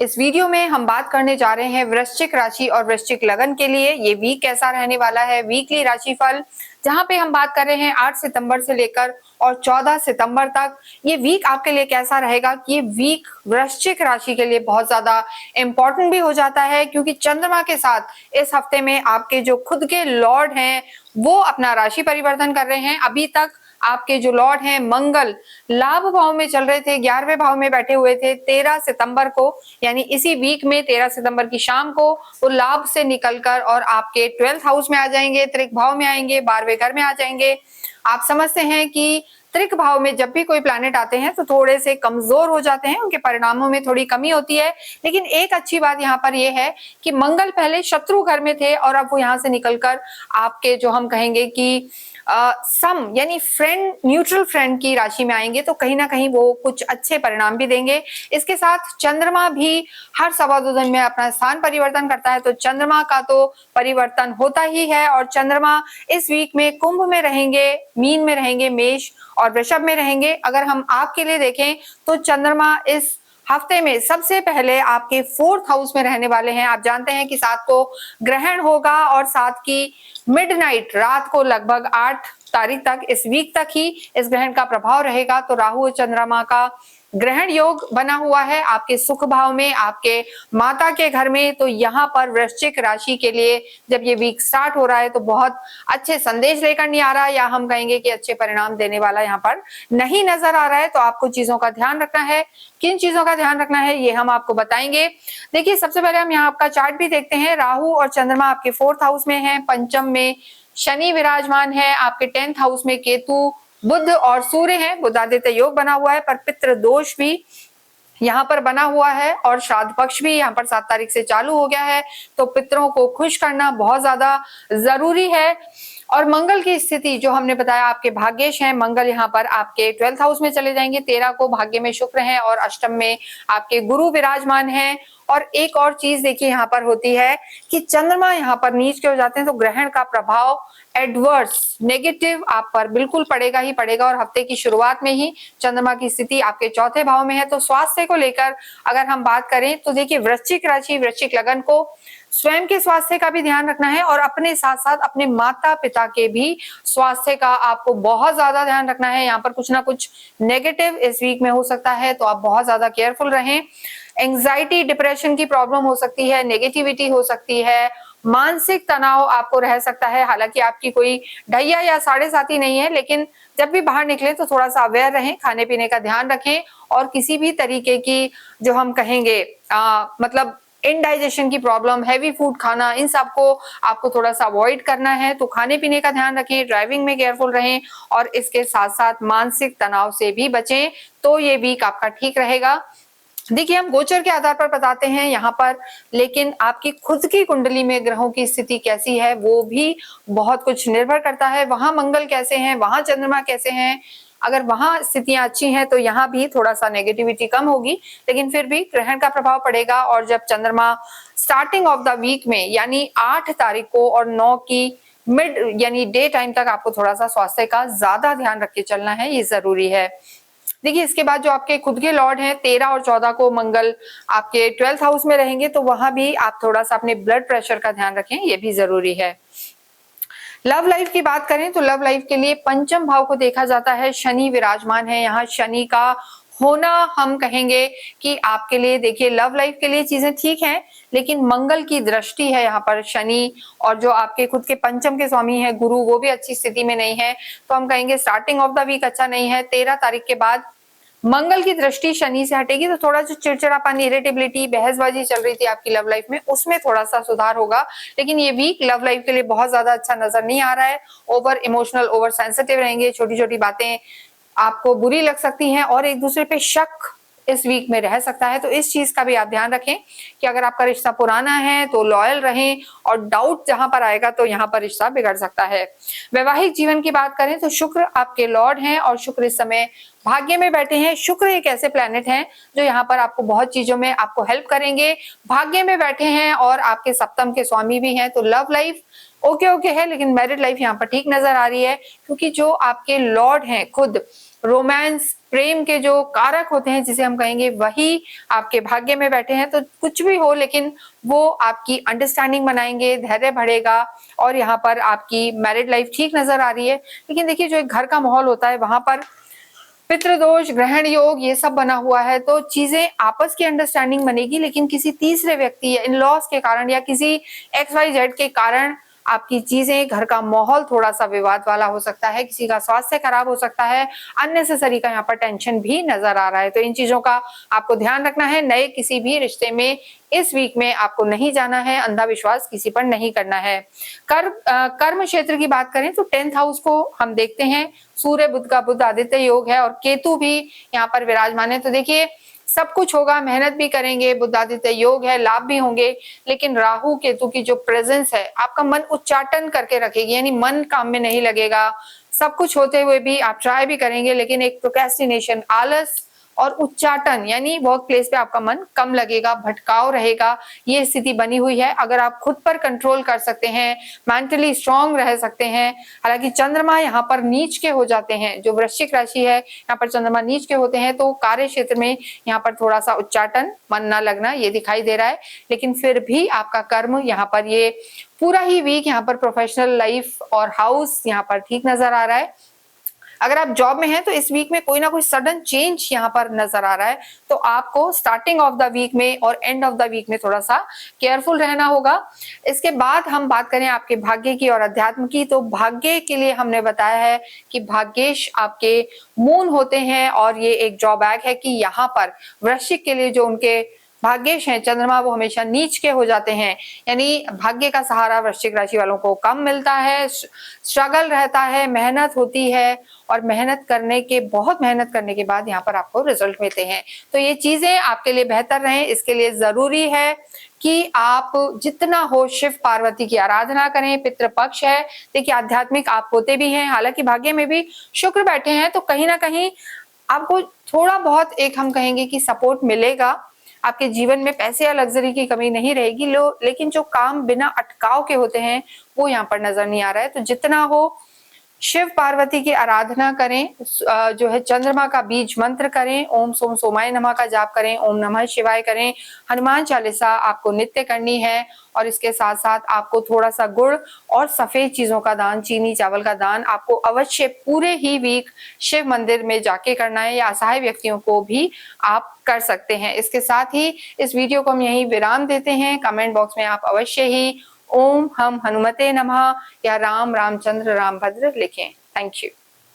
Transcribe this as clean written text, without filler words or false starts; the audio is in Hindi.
इस वीडियो में हम बात करने जा रहे हैं वृश्चिक राशि और वृश्चिक लगन के लिए ये वीक कैसा रहने वाला है, वीकली राशिफल, जहां पे हम बात कर रहे हैं 8 सितंबर से लेकर और 14 सितंबर तक ये वीक आपके लिए कैसा रहेगा। कि ये वीक वृश्चिक राशि के लिए बहुत ज्यादा इंपॉर्टेंट भी हो जाता है, क्योंकि चंद्रमा के साथ इस हफ्ते में आपके जो खुद के लॉर्ड हैं वो अपना राशि परिवर्तन कर रहे हैं। अभी तक आपके जो लॉर्ड हैं मंगल लाभ भाव में चल रहे थे, 11वें भाव में बैठे हुए थे। 13 सितंबर को यानी इसी वीक में 13 सितंबर की शाम को वो लाभ से निकलकर और आपके 12th हाउस में आ जाएंगे, त्रिक भाव में आएंगे, 12वें घर में आ जाएंगे। आप समझते हैं कि त्रिक भाव में जब भी कोई प्लैनेट आते हैं तो थोड़े से कमजोर हो जाते हैं, उनके परिणामों में थोड़ी कमी होती है। लेकिन एक अच्छी बात यहाँ पर यह है कि मंगल पहले शत्रु घर में थे और अब वो यहाँ से निकलकर आपके जो हम कहेंगे कि सम यानी फ्रेंड, न्यूट्रल फ्रेंड की राशि में आएंगे, तो कहीं ना कहीं वो कुछ अच्छे परिणाम भी देंगे। इसके साथ चंद्रमा भी हर सवा दो दिन में अपना स्थान परिवर्तन करता है, तो चंद्रमा का तो परिवर्तन होता ही है। और चंद्रमा इस वीक में कुंभ में रहेंगे, मीन में रहेंगे, मेष और वृषभ में रहेंगे। अगर हम आपके लिए देखें तो चंद्रमा इस हफ्ते में सबसे पहले आपके 4th हाउस में रहने वाले हैं। आप जानते हैं कि 7 को ग्रहण होगा और 7 की मिडनाइट रात को लगभग 8 तारीख तक, इस वीक तक ही इस ग्रहण का प्रभाव रहेगा। तो राहु और चंद्रमा का ग्रहण योग बना हुआ है आपके सुख भाव में, आपके माता के घर में। तो यहाँ पर वृश्चिक राशि के लिए जब ये वीक स्टार्ट हो रहा है तो बहुत अच्छे संदेश लेकर नहीं आ रहा, या हम कहेंगे कि अच्छे परिणाम देने वाला यहाँ पर नहीं नजर आ रहा है। तो आपको चीजों का ध्यान रखना है। किन चीजों का ध्यान रखना है ये हम आपको बताएंगे। देखिए, सबसे पहले हम यहाँ आपका चार्ट भी देखते हैं। राहु और चंद्रमा आपके 4th हाउस में है, पंचम में शनि विराजमान है, आपके 10th हाउस में केतु, बुध और सूर्य है। बुधादित्य योग बना हुआ है, पर पितृ दोष भी यहाँ पर बना हुआ है और श्राद्ध पक्ष भी यहाँ पर 7 तारीख से चालू हो गया है। तो पितरों को खुश करना बहुत ज्यादा जरूरी है। और मंगल की स्थिति जो हमने बताया आपके भाग्येश है, मंगल यहाँ पर आपके 12th हाउस में चले जाएंगे। 13 को भाग्य में शुक्र है और अष्टम में आपके गुरु विराजमान है। और एक और चीज देखिए यहाँ पर होती है कि चंद्रमा यहाँ पर नीच के हो जाते हैं, तो ग्रहण का प्रभाव एडवर्स, नेगेटिव आप पर बिल्कुल पड़ेगा ही पड़ेगा। और हफ्ते की शुरुआत में ही चंद्रमा की स्थिति आपके 4थे भाव में है। तो स्वास्थ्य को लेकर अगर हम बात करें तो देखिए, वृश्चिक राशि, वृश्चिक लगन को स्वयं के स्वास्थ्य का भी ध्यान रखना है और अपने साथ साथ अपने माता पिता के भी स्वास्थ्य का आपको बहुत ज्यादा ध्यान रखना है। यहाँ पर कुछ ना कुछ नेगेटिव इस वीक में हो सकता है, तो आप बहुत ज्यादा केयरफुल रहें। एंजाइटी, डिप्रेशन की प्रॉब्लम हो सकती है, नेगेटिविटी हो सकती है, मानसिक तनाव आपको रह सकता है। हालांकि आपकी कोई ढैया या साढ़े साथी नहीं है, लेकिन जब भी बाहर निकले तो थोड़ा सा अवेयर रहें, खाने पीने का ध्यान रखें और किसी भी तरीके की जो हम कहेंगे मतलब इनडाइजेशन की प्रॉब्लम, हैवी फूड खाना, इन सब को आपको थोड़ा सा अवॉइड करना है। तो खाने पीने का ध्यान रखें, ड्राइविंग में केयरफुल रहें और इसके साथ साथ मानसिक तनाव से भी बचें, तो ये वीक आपका ठीक रहेगा। देखिए, हम गोचर के आधार पर बताते हैं यहाँ पर, लेकिन आपकी खुद की कुंडली में ग्रहों की स्थिति कैसी है वो भी बहुत कुछ निर्भर करता है। वहां मंगल कैसे हैं, वहां चंद्रमा कैसे हैं। अगर वहां स्थितियां अच्छी हैं तो यहाँ भी थोड़ा सा नेगेटिविटी कम होगी, लेकिन फिर भी ग्रहण का प्रभाव पड़ेगा। और जब चंद्रमा स्टार्टिंग ऑफ द वीक में यानी 8 तारीख को और 9 की मिड यानी डे टाइम तक आपको थोड़ा सा स्वास्थ्य का ज्यादा ध्यान रख के चलना है, ये जरूरी है। देखिए, इसके बाद जो आपके खुद के लॉर्ड हैं 13 और 14 को मंगल आपके 12th हाउस में रहेंगे, तो वहां भी आप थोड़ा सा अपने ब्लड प्रेशर का ध्यान रखें, ये भी जरूरी है। लव लाइफ की बात करें तो लव लाइफ के लिए पंचम भाव को देखा जाता है, शनि विराजमान है। यहाँ शनि का होना हम कहेंगे कि आपके लिए, देखिए, लव लाइफ के लिए चीजें ठीक हैं, लेकिन मंगल की दृष्टि है यहाँ पर शनि, और जो आपके खुद के पंचम के स्वामी है गुरु, वो भी अच्छी स्थिति में नहीं है। तो हम कहेंगे स्टार्टिंग ऑफ द वीक अच्छा नहीं है। 13 तारीख के बाद मंगल की दृष्टि शनि से हटेगी, तो थोड़ा जो चिड़चिड़ापन, इरिटेबिलिटी, बहसबाजी चल रही थी आपकी लव लाइफ में, उसमें थोड़ा सा सुधार होगा। लेकिन ये वीक लव लाइफ के लिए बहुत ज्यादा अच्छा नजर नहीं आ रहा है। ओवर इमोशनल, ओवर सेंसिटिव रहेंगे, छोटी छोटी बातें आपको बुरी लग सकती हैं और एक दूसरे पे शक इस वीक में रह सकता है। तो इस चीज का भी आप ध्यान रखें कि अगर आपका रिश्ता पुराना है तो लॉयल रहें, और डाउट जहां पर आएगा तो यहाँ पर रिश्ता बिगड़ सकता है। वैवाहिक जीवन की बात करें तो शुक्र आपके लॉर्ड हैं और शुक्र इस समय भाग्य में बैठे हैं। शुक्र एक ऐसे प्लैनेट हैं जो यहाँ पर आपको बहुत चीजों में आपको हेल्प करेंगे। भाग्य में बैठे हैं और आपके सप्तम के स्वामी भी हैं। तो लव लाइफ ओके है, लेकिन मैरिड लाइफ यहाँ पर ठीक नजर आ रही है, क्योंकि जो आपके लॉर्ड हैं खुद रोमांस, प्रेम के जो कारक होते हैं जिसे हम कहेंगे वही आपके भाग्य में बैठे हैं। तो कुछ भी हो लेकिन वो आपकी अंडरस्टैंडिंग बनाएंगे, धैर्य बढ़ेगा और यहाँ पर आपकी मैरिड लाइफ ठीक नजर आ रही है। लेकिन देखिए जो एक घर का माहौल होता है वहां पर पितृदोष, ग्रहण योग ये सब बना हुआ है, तो चीजें आपस की अंडरस्टैंडिंग बनेगी लेकिन किसी तीसरे व्यक्ति या इन लॉज के कारण या किसी XYZ के कारण आपकी चीजें, घर का माहौल थोड़ा सा विवाद वाला हो सकता है, किसी का स्वास्थ्य खराब हो सकता है, अननेसेसरी का यहाँ पर टेंशन भी नजर आ रहा है। तो इन चीजों का आपको ध्यान रखना है। नए किसी भी रिश्ते में इस वीक में आपको नहीं जाना है, अंधा विश्वास किसी पर नहीं करना है। कर्म क्षेत्र की बात करें तो 10th हाउस को हम देखते हैं, सूर्य बुध का बुध आदित्य योग है और केतु भी यहाँ पर विराजमान है। तो देखिए सब कुछ होगा, मेहनत भी करेंगे, बुद्धादित्य योग है, लाभ भी होंगे, लेकिन राहु केतु की जो प्रेजेंस है आपका मन उच्चाटन करके रखेगी, यानी मन काम में नहीं लगेगा। सब कुछ होते हुए भी आप ट्राई भी करेंगे लेकिन एक प्रोक्रेस्टिनेशन, आलस और उच्चाटन यानी वर्क प्लेस पे आपका मन कम लगेगा, भटकाव रहेगा, ये स्थिति बनी हुई है। अगर आप खुद पर कंट्रोल कर सकते हैं, मेंटली स्ट्रांग रह सकते हैं। हालांकि चंद्रमा यहाँ पर नीच के हो जाते हैं, जो वृश्चिक राशि है यहाँ पर चंद्रमा नीच के होते हैं, तो कार्य क्षेत्र में यहाँ पर थोड़ा सा उच्चाटन, मन ना लगना ये दिखाई दे रहा है। लेकिन फिर भी आपका कर्म यहाँ पर ये पूरा ही वीक यहाँ पर प्रोफेशनल लाइफ और हाउस यहाँ पर ठीक नजर आ रहा है। अगर आप जॉब में हैं तो इस वीक में कोई ना कोई सडन चेंज यहाँ पर नजर आ रहा है, तो आपको स्टार्टिंग ऑफ द वीक में और एंड ऑफ द वीक में थोड़ा सा केयरफुल रहना होगा। इसके बाद हम बात करें आपके भाग्य की और अध्यात्म की, तो भाग्य के लिए हमने बताया है कि भाग्येश आपके मून होते हैं और ये एक ड्रॉबैक है कि यहाँ पर वृश्चिक के लिए जो उनके भाग्येश हैं चंद्रमा वो हमेशा नीच के हो जाते हैं, यानी भाग्य का सहारा वृश्चिक राशि वालों को कम मिलता है, स्ट्रगल रहता है, मेहनत होती है और बहुत मेहनत करने के बाद यहाँ पर आपको रिजल्ट मिलते हैं। तो ये चीजें आपके लिए बेहतर रहें, इसके लिए जरूरी है कि आप जितना हो शिव पार्वती की आराधना करें। पितृपक्ष है, देखिए आध्यात्मिक आप होते भी हैं, हालांकि भाग्य में भी शुक्र बैठे हैं तो कहीं ना कहीं आपको थोड़ा बहुत एक हम कहेंगे कि सपोर्ट मिलेगा। आपके जीवन में पैसे या लग्जरी की कमी नहीं रहेगी, लेकिन जो काम बिना अटकाव के होते हैं वो यहाँ पर नजर नहीं आ रहा है। तो जितना हो शिव पार्वती की आराधना करें, जो है चंद्रमा का बीज मंत्र करें, ओम सोम सोमाय नमः का जाप करें, ओम नमः शिवाय करें, हनुमान चालीसा आपको नित्य करनी है और इसके साथ साथ आपको थोड़ा सा गुड़ और सफेद चीजों का दान, चीनी चावल का दान आपको अवश्य पूरे ही वीक शिव मंदिर में जाके करना है, या असहाय व्यक्तियों को भी आप कर सकते हैं। इसके साथ ही इस वीडियो को हम यही विराम देते हैं। कमेंट बॉक्स में आप अवश्य ही ओम हम हनुमते नमः या राम रामचंद्र रामभद्र लिखें। Thank you.